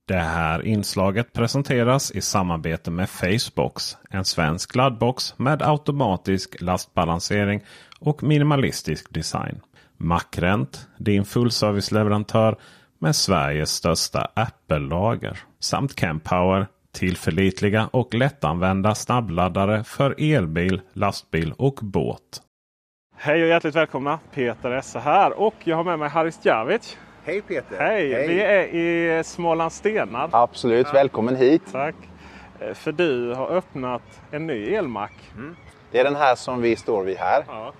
Det här inslaget presenteras i samarbete med Facebox, en svensk laddbox med automatisk lastbalansering och minimalistisk design. Macrent, din fullserviceleverantör med Sveriges största Apple-lager. Samt Kempower, tillförlitliga och lättanvända snabbladdare för elbil, lastbil och båt. Hej och hjärtligt välkomna, Peter Esse här och jag har med mig Haris Djavic. Hej Peter! Hej. Vi är i Smålandstenar. Absolut, välkommen hit! Tack! För du har öppnat en ny elmack. Det är den här som vi står vid här. Ja.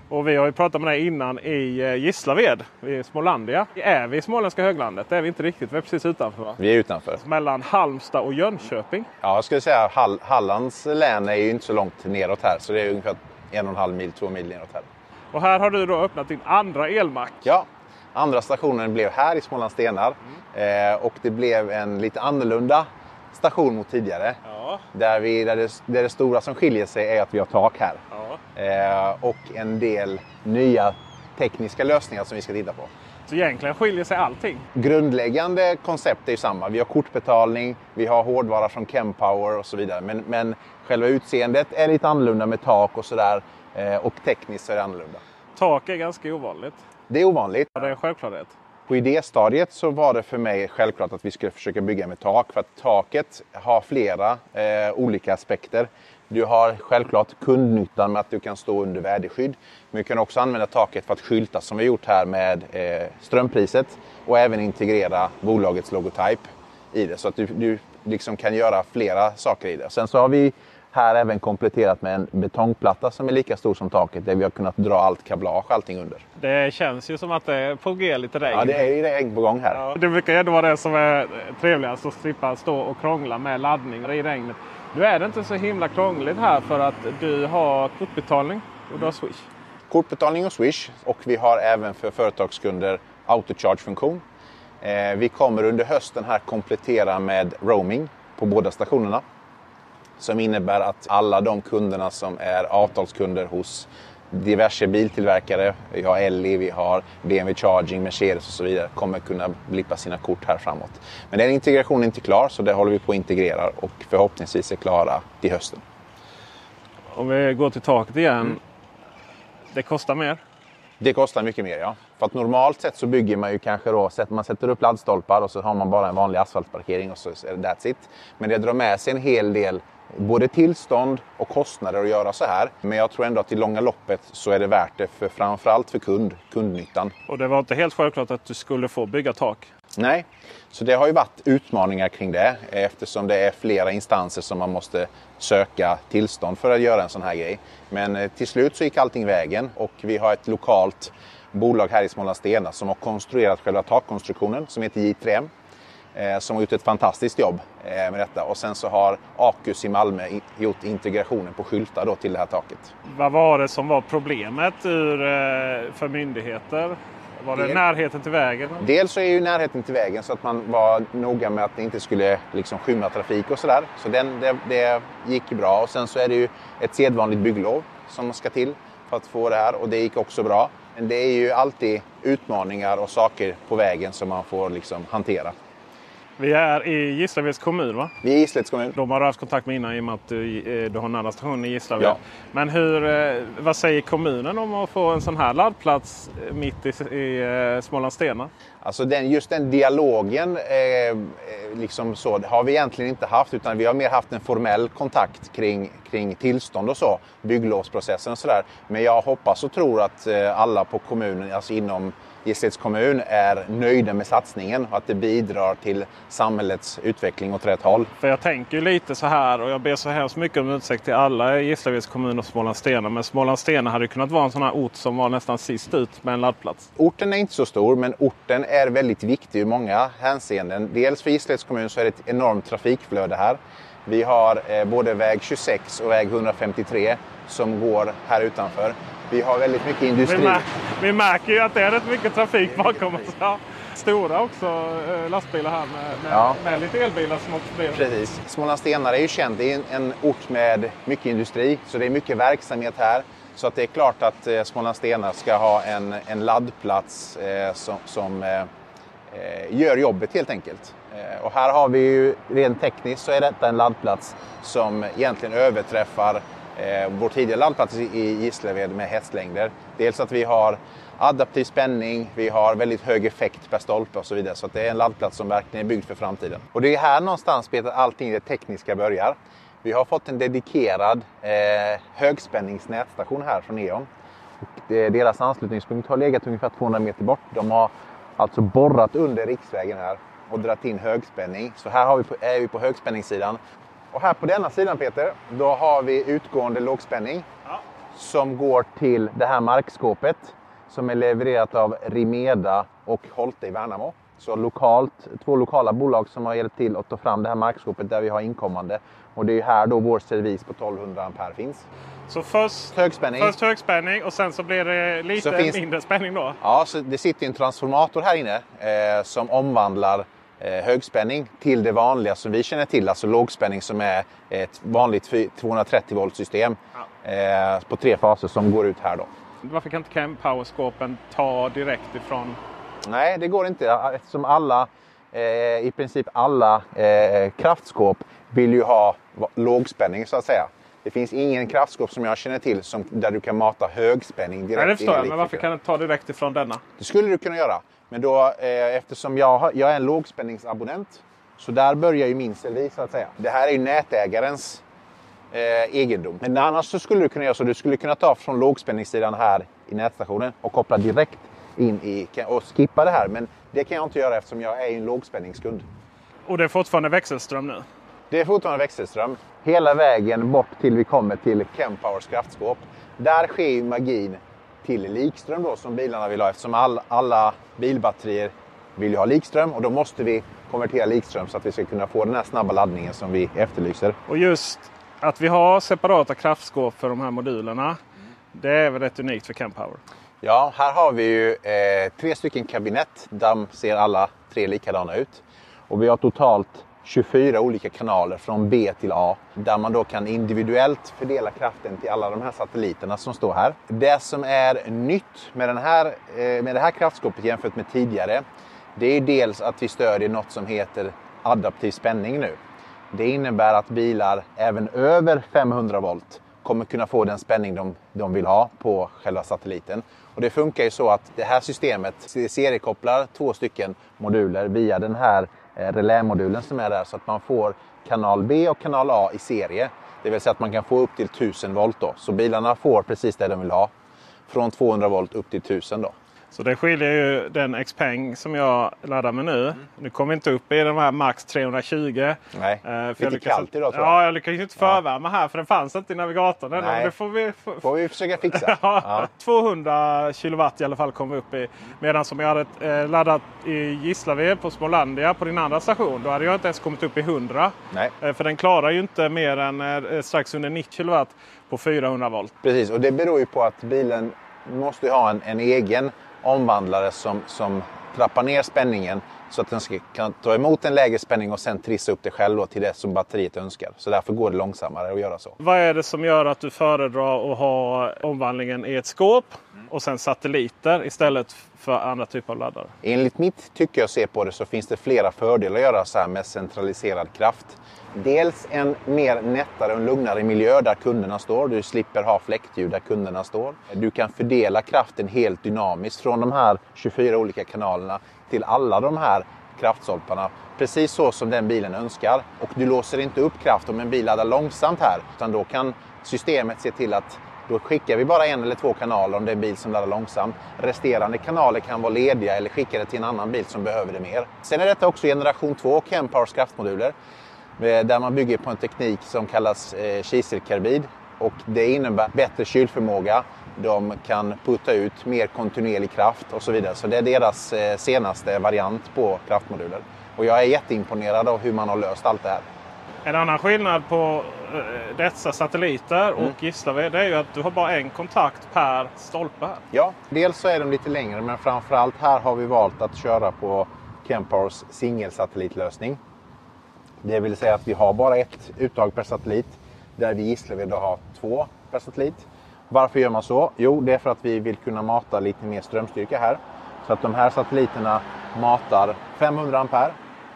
Och vi har ju pratat med dig innan i Gislaved, i Smålandia. Är vi i Småländska höglandet? Det är vi inte riktigt, vi är precis utanför, va? Vi är utanför. Mellan Halmstad och Jönköping. Ja, jag skulle säga Hallands län är ju inte så långt neråt här. Så det är ungefär 1,5 mil, 2 mil neråt här. Och här har du då öppnat din andra elmack. Ja, andra stationen blev här i Smålandstenar. Och det blev en lite annorlunda station mot tidigare. Ja. Där det stora som skiljer sig är att vi har tak här. Ja. Och en del nya tekniska lösningar som vi ska titta på. Så egentligen skiljer sig allting. Grundläggande koncept är ju samma. Vi har kortbetalning, vi har hårdvara från Kempower och så vidare. Men själva utseendet är lite annorlunda med tak och sådär. Och tekniskt är det annorlunda. Tak är ganska ovanligt. Det är ovanligt. Ja, det är en självklarhet. På idéstadiet så var det för mig självklart att vi skulle försöka bygga med tak. För att taket har flera olika aspekter. Du har självklart kundnyttan med att du kan stå under väderskydd. Men du kan också använda taket för att skylta som vi gjort här med strömpriset. Och även integrera bolagets logotyp i det. Så att du liksom kan göra flera saker i det. Sen så har vi här även kompletterat med en betongplatta som är lika stor som taket. Där vi har kunnat dra allt kablage, allting under. Det känns ju som att det är på G lite regn. Ja, det är regn på gång här. Ja, det brukar ändå vara det som är trevligast, att slippa stå och krångla med laddningar i regnet. Nu är det inte så himla krångligt här för att du har kortbetalning och du har Swish. Kortbetalning och Swish, och vi har även för företagskunder autocharge-funktion. Vi kommer under hösten här komplettera med roaming på båda stationerna. Som innebär att alla de kunderna som är avtalskunder hos diverse biltillverkare, vi har Elli, vi har BMW Charging, Mercedes och så vidare, kommer kunna blippa sina kort här framåt. Men den integrationen är inte klar, så det håller vi på att integrera och förhoppningsvis är klara till hösten. Om vi går till taket igen, det kostar mer? Det kostar mycket mer, ja. För att normalt sett så bygger man ju kanske då, man sätter upp laddstolpar och så har man bara en vanlig asfaltparkering och så är det that's it. Men det drar med sig en hel del både tillstånd och kostnader att göra så här. Men jag tror ändå att i långa loppet så är det värt det, för framförallt för kundnyttan. Och det var inte helt självklart att du skulle få bygga tak? Nej, så det har ju varit utmaningar kring det, eftersom det är flera instanser som man måste söka tillstånd för att göra en sån här grej. Men till slut så gick allting vägen, och vi har ett lokalt bolag här i Smålandstenar som har konstruerat själva takkonstruktionen som heter J3M. Som har gjort ett fantastiskt jobb med detta. Och sen så har Akus i Malmö gjort integrationen på skyltar då till det här taket. Vad var det som var problemet för myndigheter? Var det närheten till vägen? Dels så är ju närheten till vägen, så att man var noga med att det inte skulle liksom skymma trafik och sådär. Så det gick bra. Och sen så är det ju ett sedvanligt bygglov som ska till för att få det här. Och det gick också bra. Men det är ju alltid utmaningar och saker på vägen som man får liksom hantera. Vi är i Gislaveds kommun, va? Vi är i Gislaveds kommun. De har haft kontakt med innan i och med att du har en annan station i Gislaved. Ja. Men vad säger kommunen om att få en sån här laddplats mitt i Smålandstenar? Alltså just den dialogen liksom så, har vi egentligen inte haft, utan vi har mer haft en formell kontakt kring tillstånd och så, bygglovsprocessen och sådär. Men jag hoppas och tror att alla på kommunen, alltså inom Gislaveds kommun, är nöjda med satsningen och att det bidrar till samhällets utveckling åt rätt håll. För jag tänker ju lite så här, och jag ber så hemskt mycket om ursäkt till alla i Gislaveds kommun och Smålandstenar. Men Smålandstenar hade kunnat vara en sån här ort som var nästan sist ut med en laddplats. Orten är inte så stor, men orten är väldigt viktig i många hänseenden. Dels för Gislaveds kommun så är det ett enormt trafikflöde här. Vi har både väg 26 och väg 153 som går här utanför. Vi har väldigt mycket industri. Vi märker ju att det är rätt mycket trafik bakom oss. Ja. Stora också lastbilar här med lite elbilar som också blir. Precis. Smålandstenar är ju känt. Det är en ort med mycket industri, så det är mycket verksamhet här. Så att det är klart att Smålandstenar ska ha en laddplats som gör jobbet helt enkelt. Och här har vi ju, rent tekniskt så är detta en laddplats som egentligen överträffar vår tidigare laddplats i Gislaved med hästlängder. Dels att vi har adaptiv spänning, vi har väldigt hög effekt per stolpe och så vidare. Så att det är en laddplats som verkligen är byggd för framtiden. Och det är här någonstans Peter allting det tekniska börjar. Vi har fått en dedikerad högspänningsnätstation här från E.ON. Deras anslutningspunkt har legat ungefär 200 meter bort. De har alltså borrat under riksvägen här och dragit in högspänning. Så här är vi på högspänningssidan. Och här på denna sidan Peter, då har vi utgående lågspänning som går till det här markskåpet som är levererat av Rimeda och Holte i Värnamo. Så två lokala bolag som har hjälpt till att ta fram det här markskåpet där vi har inkommande. Och det är här då vår servis på 1200 ampere finns. Så först högspänning och sen så blir det lite mindre spänning då? Ja, så det sitter en transformator här inne som omvandlar högspänning till det vanliga som vi känner till. Alltså lågspänning som är ett vanligt 230 volt system på 3 faser som går ut här då. Varför kan inte Kempower-skåpen ta direkt ifrån? Nej, det går inte eftersom i princip alla kraftskåp vill ju ha lågspänning så att säga. Det finns ingen kraftskåp som jag känner till där du kan mata högspänning direkt. Nej, det förstår jag, men varför kan du ta direkt ifrån denna? Det skulle du kunna göra. Men då, eftersom jag är en lågspänningsabonnent så där börjar ju min servis så att säga. Det här är ju nätägarens egendom. Men annars så skulle du kunna göra så. Du skulle kunna ta från lågspänningssidan här i nätstationen och koppla direkt in och skippa det här. Men det kan jag inte göra eftersom jag är en lågspänningskund. Och det är fortfarande växelström nu? Det är fortfarande växelström. Hela vägen bort till vi kommer till Kempowers kraftskåp. Där sker ju magin till likström då som bilarna vill ha. Eftersom alla bilbatterier vill ju ha likström. Och då måste vi konvertera likström så att vi ska kunna få den här snabba laddningen som vi efterlyser. Och just att vi har separata kraftskåp för de här modulerna. Det är väl rätt unikt för Kempower? Ja, här har vi ju 3 stycken kabinett. De ser alla 3 likadana ut. Och vi har totalt 24 olika kanaler från B till A. Där man då kan individuellt fördela kraften till alla de här satelliterna som står här. Det som är nytt med det här kraftskåpet jämfört med tidigare. Det är dels att vi stödjer något som heter adaptiv spänning nu. Det innebär att bilar även över 500 volt kommer kunna få den spänning de vill ha på själva satelliten. Och det funkar ju så att det här systemet seriekopplar 2 stycken moduler via den här relämodulen som är där så att man får kanal B och kanal A i serie. Det vill säga att man kan få upp till 1000 volt då. Så bilarna får precis det de vill ha. Från 200 volt upp till 1000 då. Så det skiljer ju den Xpeng som jag laddar med nu. Nu kommer inte upp i den här max 320. Nej, lite kallt idag tror jag. Ja, jag lyckas ju inte förvärma här för den fanns inte i navigatorn. Nej. Det får vi försöka fixa. Ja. 200 kilowatt i alla fall kom vi upp i. Medan som jag hade laddat i Gislaved på Smålandia på din andra station. Då hade jag inte ens kommit upp i 100. Nej. För den klarar ju inte mer än strax under 90 kilowatt på 400 volt. Precis, och det beror ju på att bilen måste ha en egen omvandlare som trappar ner spänningen så att den kan ta emot en lägre spänning och sen trissa upp det själv då till det som batteriet önskar. Så därför går det långsammare att göra så. Vad är det som gör att du föredrar att ha omvandlingen i ett skåp och sen satelliter istället för andra typer av laddare? Enligt mitt tycke jag ser på det så finns det flera fördelar att göra så här med centraliserad kraft. Dels en mer nättare och lugnare miljö där kunderna står. Du slipper ha fläktljud där kunderna står. Du kan fördela kraften helt dynamiskt från de här 24 olika kanalerna till alla de här kraftstolparna. Precis så som den bilen önskar. Och du låser inte upp kraft om en bil laddar långsamt här. Utan då kan systemet se till att då skickar vi bara 1 eller 2 kanaler om det är en bil som laddar långsamt. Resterande kanaler kan vara lediga eller skickade till en annan bil som behöver det mer. Sen är detta också generation 2 Kempowers kraftmoduler. Där man bygger på en teknik som kallas kiselkarbid. Och det innebär bättre kylförmåga. De kan putta ut mer kontinuerlig kraft och så vidare. Så det är deras senaste variant på kraftmoduler. Och jag är jätteimponerad av hur man har löst allt det här. En annan skillnad på dessa satelliter och Gislaved är ju att du har bara en kontakt per stolpe här. Ja, dels så är de lite längre men framförallt här har vi valt att köra på Kempowers singelsatellitlösning. Det vill säga att vi har bara ett uttag per satellit där vi i Gislaved har 2 per satellit. Varför gör man så? Jo, det är för att vi vill kunna mata lite mer strömstyrka här. Så att de här satelliterna matar 500 ampere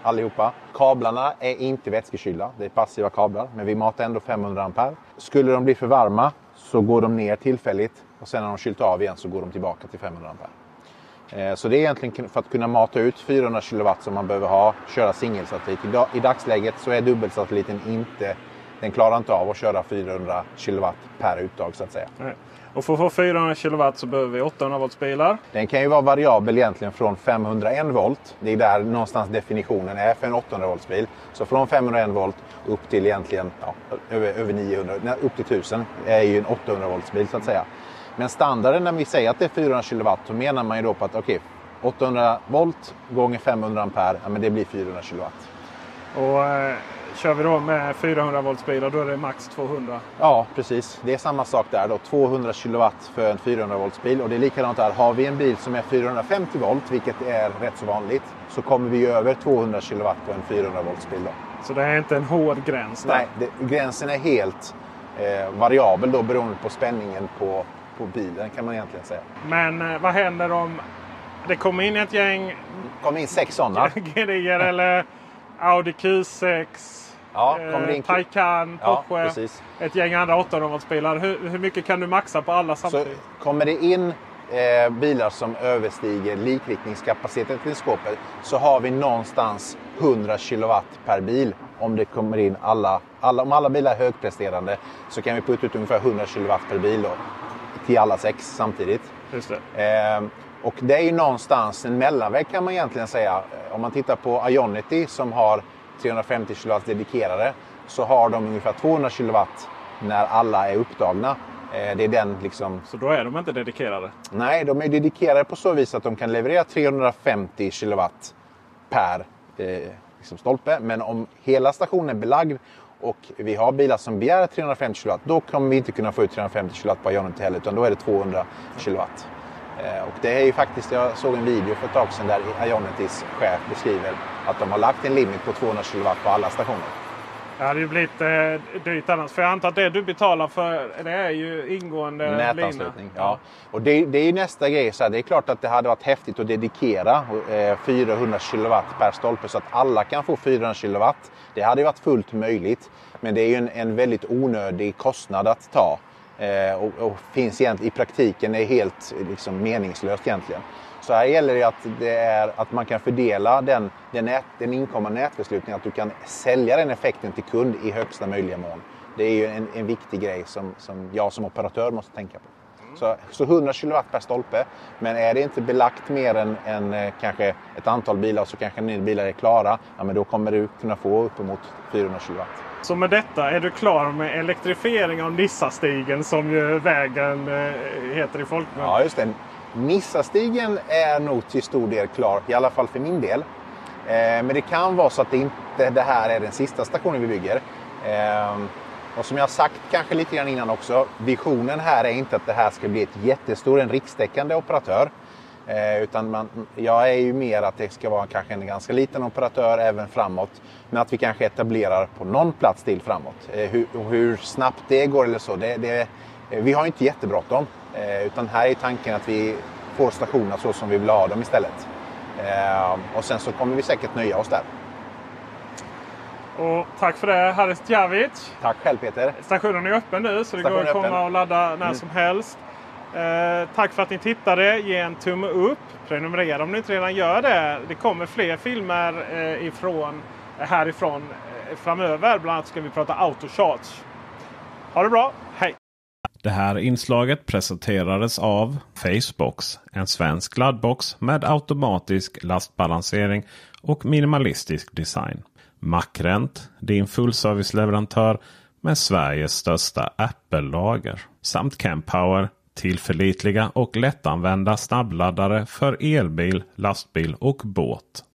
allihopa. Kablarna är inte vätskekylda, det är passiva kablar, men vi matar ändå 500 ampere. Skulle de bli för varma så går de ner tillfälligt och sen när de kylt av igen så går de tillbaka till 500 ampere. Så det är egentligen för att kunna mata ut 400 kW som man behöver köra singelsatellit. I dagsläget så är dubbelsatelliten inte, den klarar inte av att köra 400 kW per uttag så att säga. Nej. Och för att få 400 kW så behöver vi 800 volts bilar. Den kan ju vara variabel egentligen från 501 volt. Det är där någonstans definitionen är för en 800 volts bil. Så från 501 volt upp till egentligen över 900, upp till 1000 är ju en 800 volts bil så att säga. Men standarden när vi säger att det är 400 kW så menar man ju då på att 800 volt gånger 500 ampere, ja, men det blir 400 kW. Och kör vi då med 400 volts bilar då är det max 200. Ja, precis. Det är samma sak där då. 200 kW för en 400 volts bil. Och det är likadant där. Har vi en bil som är 450 volt, vilket är rätt så vanligt, så kommer vi över 200 kW på en 400 volts bil då. Så det är inte en hård gräns där? Nej, gränsen är helt variabel då beroende på spänningen på bilen kan man egentligen säga. Men vad händer om det kommer in ett gäng... Kommer in 6 sådana. GDR eller Audi Q6, Taycan, Porsche, ett gäng andra 800 volts bilar. Hur mycket kan du maxa på alla samtidigt? Så kommer det in bilar som överstiger likriktningskapaciteten till skåpet så har vi någonstans 100 kW per bil. Om det kommer in om alla bilar är högpresterande så kan vi putta ut ungefär 100 kW per bil då, till alla 6 samtidigt. Just det. Och det är ju någonstans en mellanväg kan man egentligen säga. Om man tittar på Ionity som har 350 kW dedikerade så har de ungefär 200 kW när alla är upptagna. Det är den liksom... Så då är de inte dedikerade? Nej, de är dedikerade på så vis att de kan leverera 350 kW per stolpe. Men om hela stationen är belagd och vi har bilar som begär 350 kW, då kommer vi inte kunna få ut 350 kW på Ionity heller, utan då är det 200 kW. Och det är ju faktiskt, jag såg en video för ett tag sedan där Ionitys chef beskriver att de har lagt en limit på 200 kW på alla stationer. Det hade ju blivit dyrt annars. För jag antar att det du betalar för det är ju ingående nätanslutning. Ja. Och det är ju nästa grej. Så här, det är klart att det hade varit häftigt att dedikera 400 kW per stolpe så att alla kan få 400 kW. Det hade ju varit fullt möjligt. Men det är ju en väldigt onödig kostnad att ta. Och finns egentligen i praktiken är helt liksom meningslöst egentligen. Så här gäller det att man kan fördela den inkommande nätförslutningen, att du kan sälja den effekten till kund i högsta möjliga mån. Det är ju en viktig grej som jag som operatör måste tänka på. Så 100 kW per stolpe, men är det inte belagt mer än kanske ett antal bilar så kanske när bilar är klara, ja, men då kommer du kunna få uppemot 400 kW. Så med detta är du klar med elektrifiering av Nissastigen som ju vägen heter i folkmun? Ja, just det. Nissastigen är nog till stor del klar, i alla fall för min del. Men det kan vara så att det här är den sista stationen vi bygger. Och som jag har sagt kanske lite grann innan också, visionen här är inte att det här ska bli ett en rikstäckande operatör. Utan jag är ju mer att det ska vara kanske en ganska liten operatör även framåt. Men att vi kanske etablerar på någon plats till framåt. Hur snabbt det går eller så, vi har inte jättebråttom. Utan här är tanken att vi får stationerna så som vi vill ha dem istället. Och sen så kommer vi säkert nöja oss där. Och tack för det, Haris Djavic. Tack själv, Peter. Stationen är öppen nu så det går att komma och ladda när som helst. Tack för att ni tittade. Ge en tumme upp. Prenumerera om ni inte redan gör det. Det kommer fler filmer härifrån framöver. Bland annat ska vi prata autocharge. Ha det bra. Hej! Det här inslaget presenterades av Facebox, en svensk laddbox med automatisk lastbalansering och minimalistisk design. Macrent, din fullserviceleverantör med Sveriges största Apple-lager. Samt Kempower, tillförlitliga och lättanvända snabbladdare för elbil, lastbil och båt.